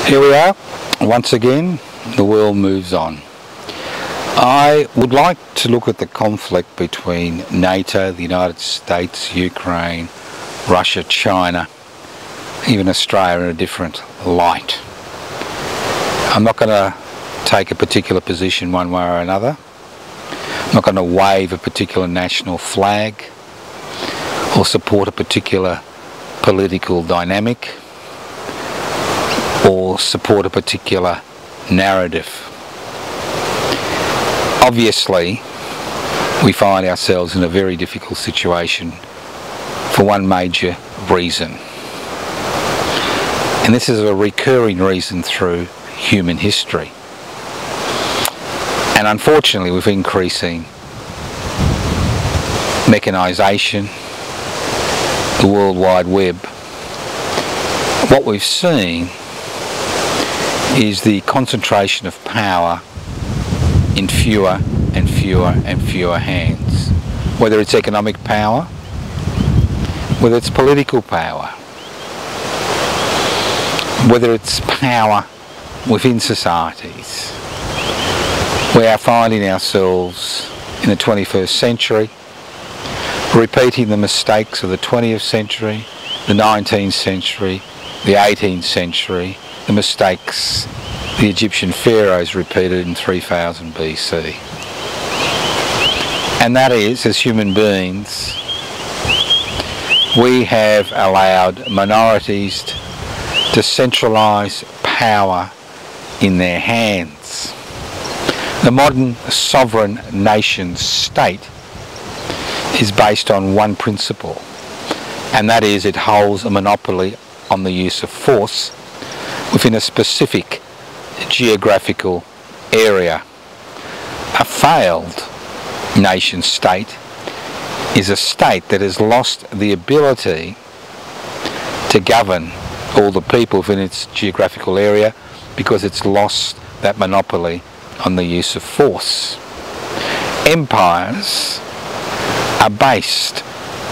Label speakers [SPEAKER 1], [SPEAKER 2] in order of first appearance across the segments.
[SPEAKER 1] Here we are, once again, the world moves on. I would like to look at the conflict between NATO, the United States, Ukraine, Russia, China, even Australia in a different light. I'm not going to take a particular position one way or another. I'm not going to wave a particular national flag or support a particular political dynamic or support a particular narrative. Obviously, we find ourselves in a very difficult situation for one major reason. And this is a recurring reason through human history. And unfortunately, with increasing mechanisation, the World Wide Web, what we've seen is the concentration of power in fewer and fewer and fewer hands. Whether it's economic power, whether it's political power, whether it's power within societies. We are finding ourselves in the 21st century repeating the mistakes of the 20th century, the 19th century, the 18th century, the mistakes the Egyptian pharaohs repeated in 3000 BC. And that is, as human beings, we have allowed minorities to centralise power in their hands. The modern sovereign nation state is based on one principle, and that is it holds a monopoly on the use of force within a specific geographical area. A failed nation state is a state that has lost the ability to govern all the people within its geographical area because it's lost that monopoly on the use of force. Empires are based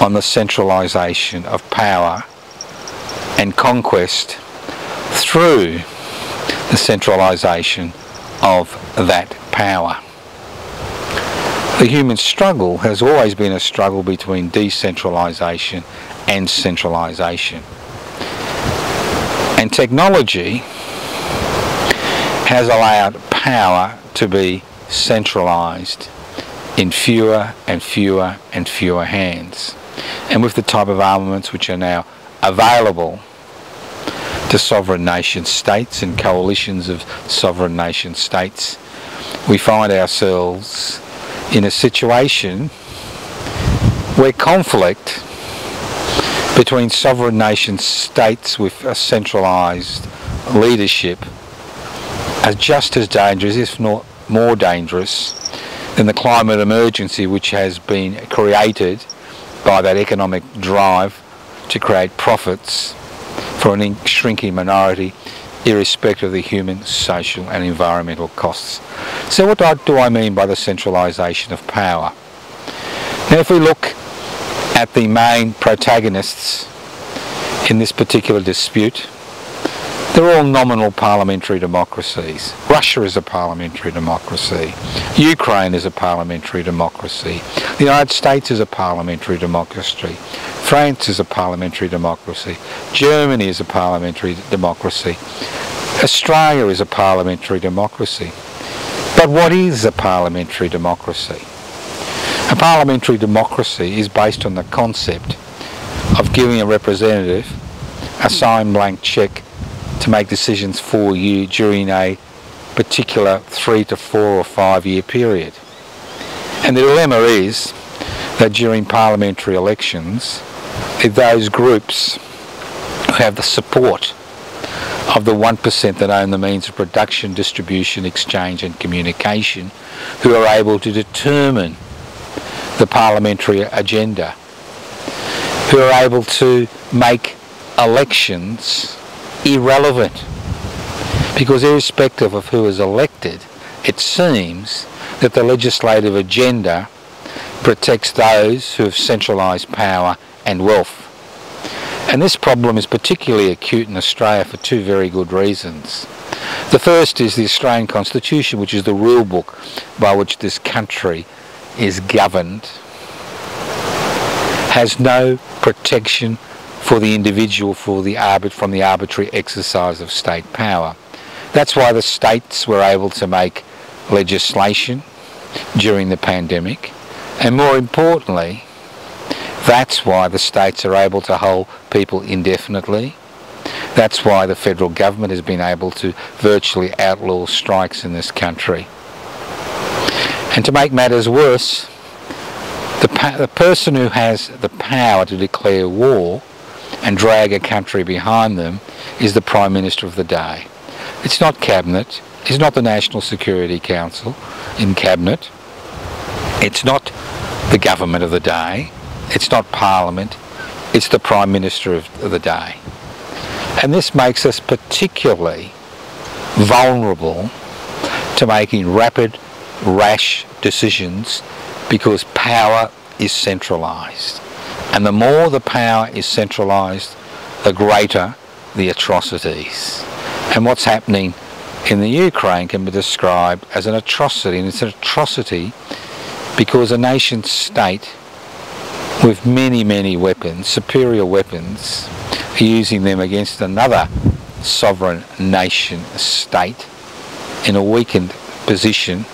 [SPEAKER 1] on the centralisation of power and conquest through the centralisation of that power. The human struggle has always been a struggle between decentralisation and centralisation. And technology has allowed power to be centralised in fewer and fewer and fewer hands. And with the type of armaments which are now available to sovereign nation states and coalitions of sovereign nation states, we find ourselves in a situation where conflict between sovereign nation states with a centralised leadership are just as dangerous, if not more dangerous, than the climate emergency which has been created by that economic drive to create profits for a shrinking minority, irrespective of the human, social and environmental costs. So what do I mean by the centralisation of power? Now if we look at the main protagonists in this particular dispute, they're all nominal parliamentary democracies. Russia is a parliamentary democracy. Ukraine is a parliamentary democracy. The United States is a parliamentary democracy. France is a parliamentary democracy. Germany is a parliamentary democracy. Australia is a parliamentary democracy. But what is a parliamentary democracy? A parliamentary democracy is based on the concept of giving a representative a signed blank cheque to make decisions for you during a particular 3 to 4 or 5 year period. And the dilemma is that during parliamentary elections, if those groups who have the support of the 1% that own the means of production, distribution, exchange and communication, who are able to determine the parliamentary agenda, who are able to make elections irrelevant, because irrespective of who is elected, it seems that the legislative agenda protects those who have centralised power and wealth. And this problem is particularly acute in Australia for two very good reasons. The first is the Australian Constitution, which is the rule book by which this country is governed, has no protection for the individual from the arbitrary exercise of state power. That's why the states were able to make legislation during the pandemic, and more importantly, that's why the states are able to hold people indefinitely. That's why the federal government has been able to virtually outlaw strikes in this country. And to make matters worse, the person who has the power to declare war and drag a country behind them is the Prime Minister of the day. It's not Cabinet, it's not the National Security Council in Cabinet, it's not the government of the day, it's not Parliament, it's the Prime Minister of the day. And this makes us particularly vulnerable to making rapid, rash decisions because power is centralised. And the more the power is centralised, the greater the atrocities. And what's happening in the Ukraine can be described as an atrocity. And it's an atrocity because a nation state with many, many weapons, superior weapons, are using them against another sovereign nation state in a weakened position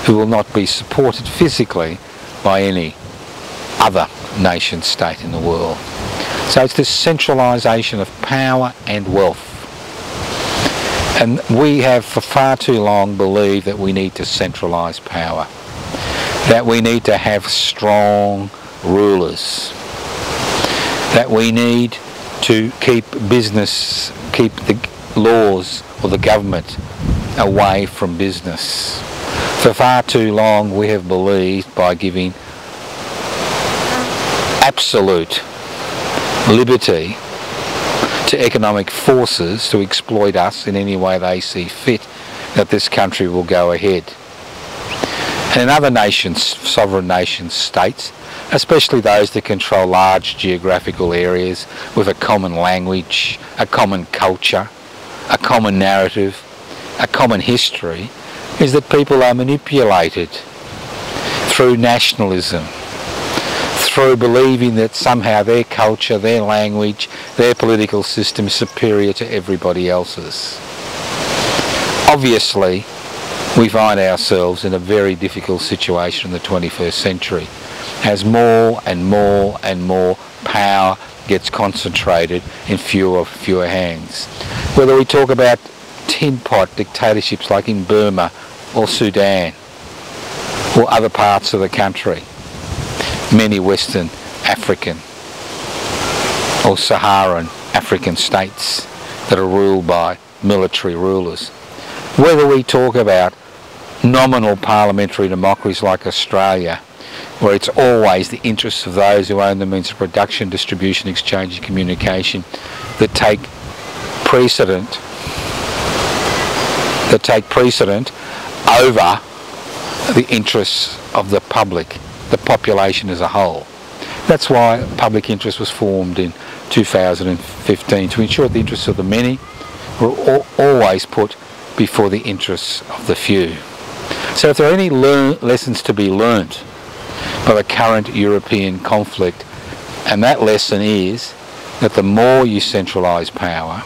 [SPEAKER 1] who will not be supported physically by any other nation state in the world. So it's this centralisation of power and wealth. And we have for far too long believed that we need to centralise power, that we need to have strong rulers, that we need to keep the laws or the government away from business. For far too long we have believed by giving absolute liberty to economic forces to exploit us in any way they see fit, that this country will go ahead. And in other nations, sovereign nation states, especially those that control large geographical areas with a common language, a common culture, a common narrative, a common history, is that people are manipulated through nationalism, through believing that somehow their culture, their language, their political system is superior to everybody else's. Obviously, we find ourselves in a very difficult situation in the 21st century as more and more and more power gets concentrated in fewer hands. Whether we talk about tin pot dictatorships like in Burma or Sudan or other parts of the country, many Western African or Saharan African states that are ruled by military rulers. Whether we talk about nominal parliamentary democracies like Australia, where it's always the interests of those who own the means of production, distribution, exchange and communication that take precedent over the interests of the public, the population as a whole. That's why public interest was formed in 2015, to ensure the interests of the many were always put before the interests of the few. So if there are any lessons to be learnt by the current European conflict, and that lesson is that the more you centralise power,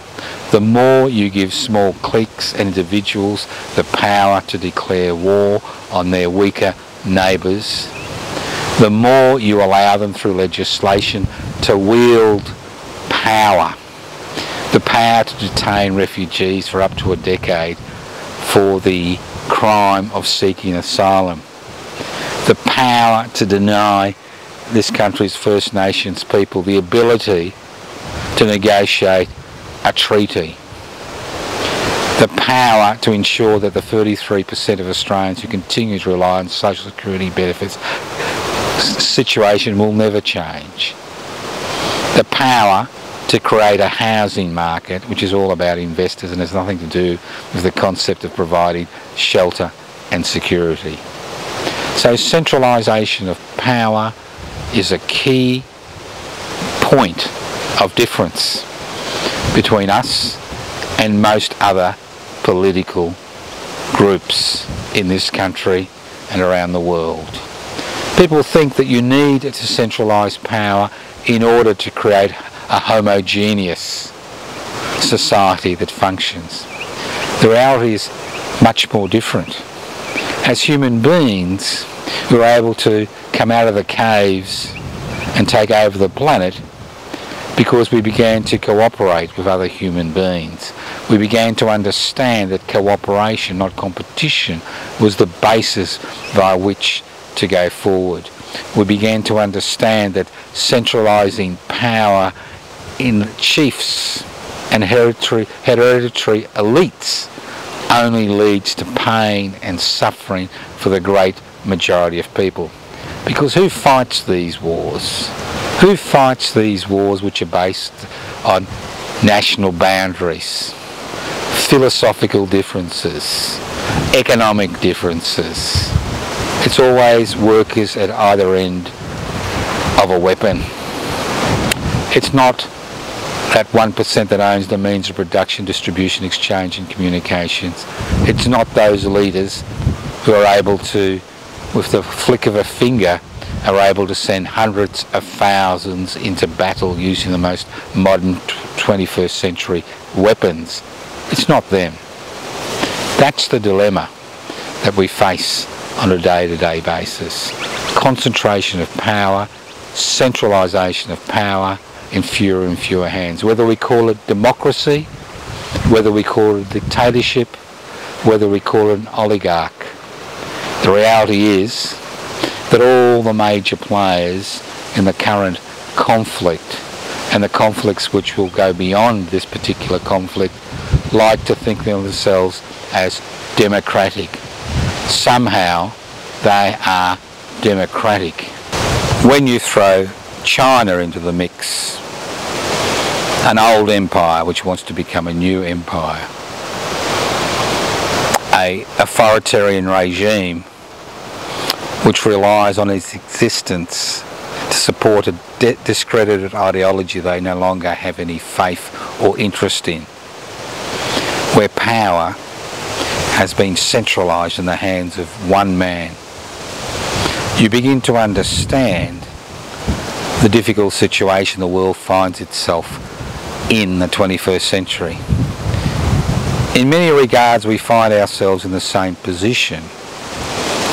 [SPEAKER 1] the more you give small cliques and individuals the power to declare war on their weaker neighbours, the more you allow them through legislation to wield power, the power to detain refugees for up to a decade for the crime of seeking asylum, the power to deny this country's First Nations people the ability to negotiate a treaty, the power to ensure that the 33% of Australians who continue to rely on social security benefits situation will never change, the power to create a housing market which is all about investors and has nothing to do with the concept of providing shelter and security. So centralisation of power is a key point of difference between us and most other political groups in this country and around the world. People think that you need to centralise power in order to create a homogeneous society that functions. The reality is much more different. As human beings, we were able to come out of the caves and take over the planet because we began to cooperate with other human beings. We began to understand that cooperation, not competition, was the basis by which to go forward. We began to understand that centralising power in chiefs and hereditary elites only leads to pain and suffering for the great majority of people. Because who fights these wars? Who fights these wars which are based on national boundaries, philosophical differences, economic differences? It's always workers at either end of a weapon. It's not that 1% that owns the means of production, distribution, exchange and communications. It's not those leaders who are able to, with the flick of a finger, are able to send hundreds of thousands into battle using the most modern 21st century weapons. It's not them. That's the dilemma that we face on a day-to-day basis. Concentration of power, centralisation of power in fewer and fewer hands. Whether we call it democracy, whether we call it dictatorship, whether we call it an oligarch. The reality is that all the major players in the current conflict and the conflicts which will go beyond this particular conflict like to think of themselves as democratic. Somehow they are democratic. When you throw China into the mix, an old empire which wants to become a new empire, an authoritarian regime which relies on its existence to support a discredited ideology they no longer have any faith or interest in, where power has been centralised in the hands of one man, you begin to understand the difficult situation the world finds itself in the 21st century. In many regards we find ourselves in the same position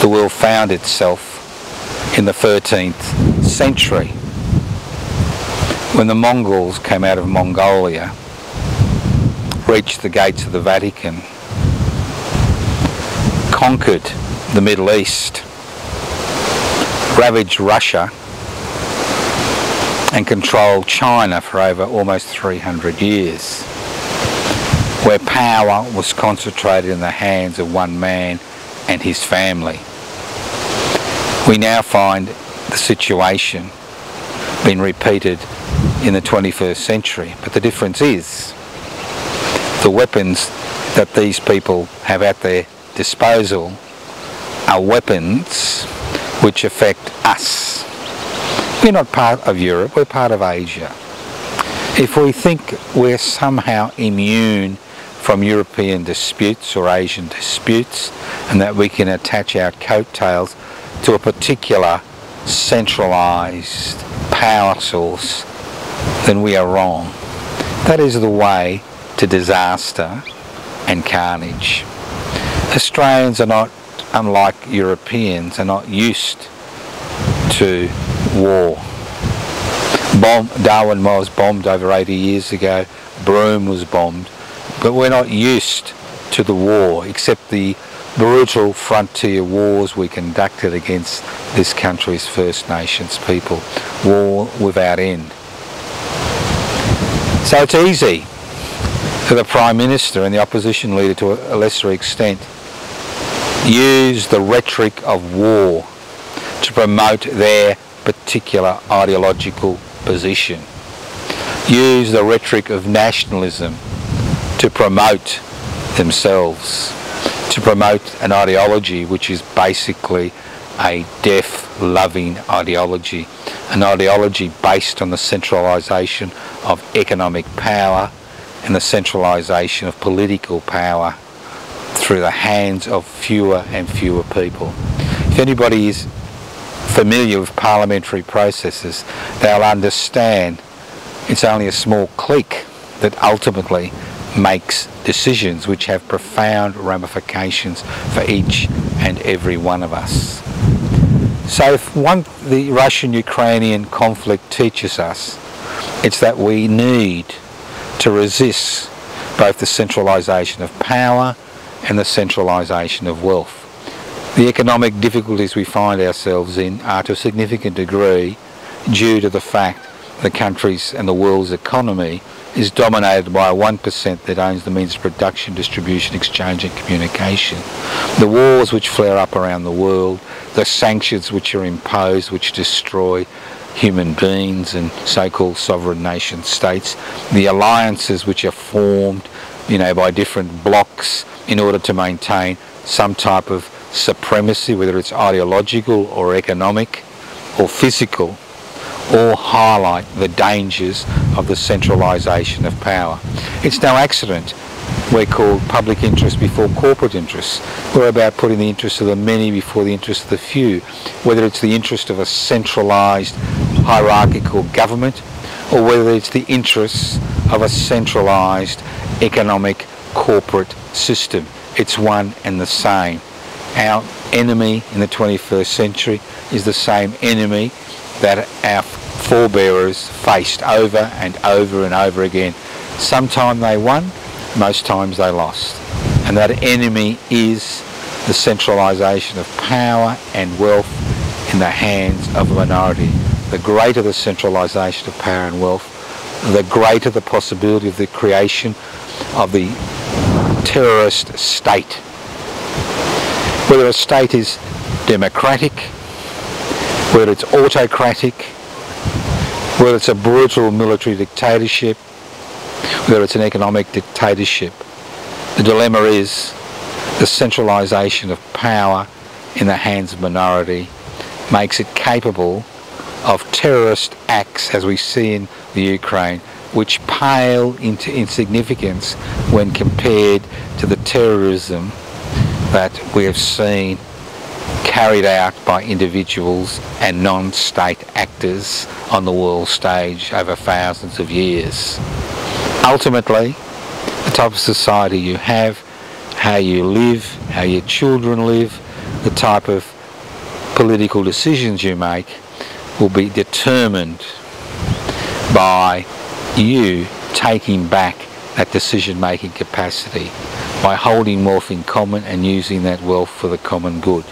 [SPEAKER 1] the world found itself in the 13th century, when the Mongols came out of Mongolia, reached the gates of the Vatican, conquered the Middle East, ravaged Russia and controlled China for over almost 300 years, where power was concentrated in the hands of one man and his family. We now find the situation being repeated in the 21st century, but the difference is the weapons that these people have at their disposal are weapons which affect us. We're not part of Europe, we're part of Asia. If we think we're somehow immune from European disputes or Asian disputes and that we can attach our coattails to a particular centralised power source, then we are wrong. That is the way to disaster and carnage. Australians are not, unlike Europeans, are not used to war. Darwin was bombed over 80 years ago, Broome was bombed, but we're not used to the war, except the brutal frontier wars we conducted against this country's First Nations people. War without end. So it's easy for the Prime Minister and the opposition leader to a lesser extent use the rhetoric of war to promote their particular ideological position. Use the rhetoric of nationalism to promote themselves, to promote an ideology which is basically a death-loving ideology, an ideology based on the centralisation of economic power and the centralisation of political power through the hands of fewer and fewer people. If anybody is familiar with parliamentary processes, they'll understand it's only a small clique that ultimately makes decisions which have profound ramifications for each and every one of us. So if the Russian-Ukrainian conflict teaches us, it's that we need to resist both the centralisation of power and the centralisation of wealth. The economic difficulties we find ourselves in are to a significant degree due to the fact the country's and the world's economy is dominated by 1% that owns the means of production, distribution, exchange and communication. The wars which flare up around the world, the sanctions which are imposed which destroy human beings and so-called sovereign nation states, the alliances which are formed, by different blocs in order to maintain some type of supremacy, whether it's ideological or economic or physical, all highlight the dangers of the centralisation of power. It's no accident we're called public interest before corporate interests. We're about putting the interests of the many before the interests of the few, whether it's the interest of a centralised hierarchical government or whether it's the interests of a centralised economic corporate system. It's one and the same. Our enemy in the 21st century is the same enemy that our forebearers faced over and over and over again. Sometimes they won, most times they lost. And that enemy is the centralisation of power and wealth in the hands of a minority. The greater the centralisation of power and wealth, the greater the possibility of the creation of the terrorist state. Whether a state is democratic, whether it's autocratic, whether it's a brutal military dictatorship, whether it's an economic dictatorship, the dilemma is the centralisation of power in the hands of minority makes it capable of terrorist acts, as we see in the Ukraine, which pale into insignificance when compared to the terrorism that we have seen carried out by individuals and non-state actors on the world stage over thousands of years. Ultimately, the type of society you have, how you live, how your children live, the type of political decisions you make will be determined by you taking back that decision-making capacity, by holding wealth in common and using that wealth for the common good.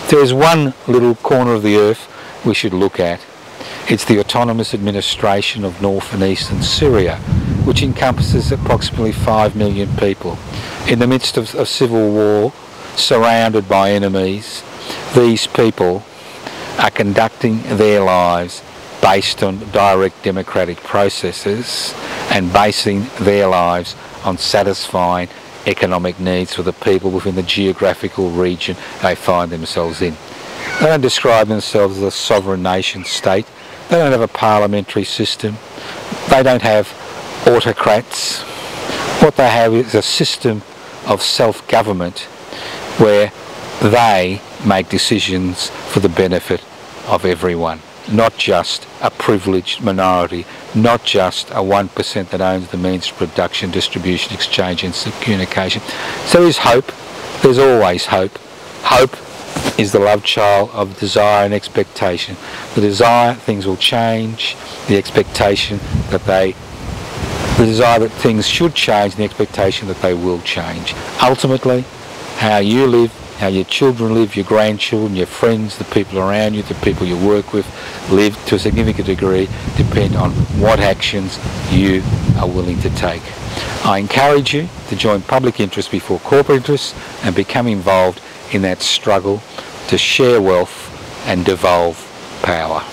[SPEAKER 1] There is one little corner of the earth we should look at. It's the autonomous administration of North and Eastern Syria, which encompasses approximately 5 million people. In the midst of civil war, surrounded by enemies, these people are conducting their lives based on direct democratic processes and basing their lives on satisfying economic needs for the people within the geographical region they find themselves in. They don't describe themselves as a sovereign nation state. They don't have a parliamentary system. They don't have autocrats. What they have is a system of self-government where they make decisions for the benefit of everyone, not just a privileged minority, not just a 1% that owns the means of production, distribution, exchange and communication. So there's hope. There's always hope. Hope is the love child of desire and expectation. The desire things will change, the expectation that the desire that things should change, and the expectation that they will change. Ultimately, how you live, how your children live, your grandchildren, your friends, the people around you, the people you work with, live to a significant degree depend on what actions you are willing to take. I encourage you to join public interest before corporate interests and become involved in that struggle to share wealth and devolve power.